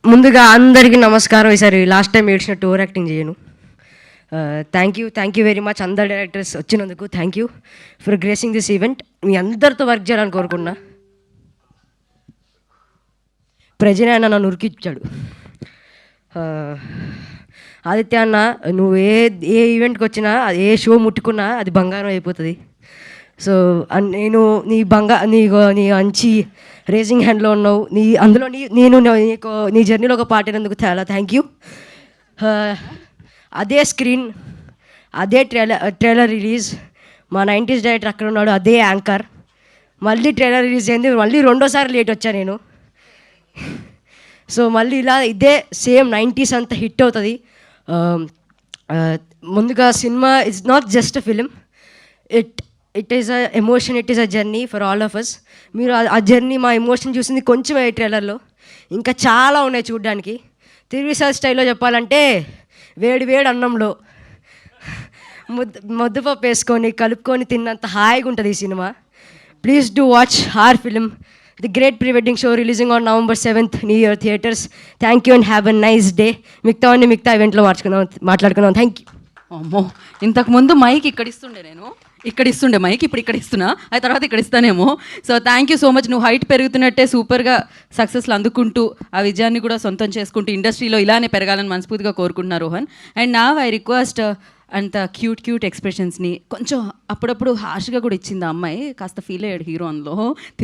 ముందుగా అందరికీ నమస్కారం. ఈసారి లాస్ట్ టైం ఏడ్చినట్టు ఓవర్ యాక్టింగ్ చేయను. థ్యాంక్ యూ వెరీ మచ్ అందరు డైరెక్టర్స్ వచ్చినందుకు. Thank you for gracing this event. మీ అందరితో వర్క్ చేయాలని కోరుకున్నా. ప్రజనే అన్న నన్ను ఉరికిచ్చాడు. ఆదిత్య అన్న, నువ్వు ఏ ఈవెంట్కి వచ్చినా, ఏ షో ముట్టుకున్నా అది బంగారం అయిపోతుంది. సో నేను నీ మంచి రేసింగ్ హ్యాండ్లో ఉన్నావు. అందులో నేను నీ జర్నీలో ఒక పార్ట్ అయినందుకు చాలా థ్యాంక్ యూ. అదే స్క్రీన్, అదే ట్రైలర్ రిలీజ్, మా 90s డైరెక్టర్ అక్కడ ఉన్నాడు, అదే యాంకర్. మళ్ళీ ట్రైలర్ రిలీజ్ అయింది, మళ్ళీ రెండోసారి లేట్ వచ్చా నేను. సో మళ్ళీ ఇలా ఇదే సేమ్ 90s అంతా హిట్ అవుతుంది. ముందుగా cinema it's not just a film, it is an emotion, it is a journey for all of us. మీరు ఆ జర్నీ, మా ఎమోషన్ చూసింది కొంచెం ఈ ట్రైలర్లో, ఇంకా చాలా ఉన్నాయి చూడడానికి. తిరువిసార్ స్టైల్లో చెప్పాలంటే వేడి అన్నంలో ముద్దపప్పు వేసుకొని కలుపుకొని తిన్నంత హాయిగా ఉంటుంది ఈ cinema. Please do watch our film, the great pre wedding show releasing on November 7th, new year theatres. Thank you and have a nice day. మిగతా ఈవెంట్లో మాట్లాడుకుందాం. Thank you. అమ్మో, ఇంతకుముందు మైక్ ఇక్కడ ఇస్తుండే మైక్, ఇప్పుడు ఇక్కడ ఇస్తున్నా, ఆ తర్వాత ఇక్కడ ఇస్తానేమో. So thank you so much. నువ్వు హైట్ పెరుగుతున్నట్టే సూపర్గా సక్సెస్లు అందుకుంటూ ఆ విజయాన్ని కూడా సొంతం చేసుకుంటూ ఇండస్ట్రీలో ఇలానే పెరగాలని మనస్ఫూర్తిగా కోరుకుంటున్నా రోహన్. అండ్ నా ఐ రిక్వెస్ట్ అంత క్యూట్ ఎక్స్ప్రెషన్స్ని కొంచెం అప్పుడప్పుడు హార్ష్గా కూడా ఇచ్చింది ఆ అమ్మాయి, కాస్త ఫీల్ అయ్యాడు హీరో అందులో.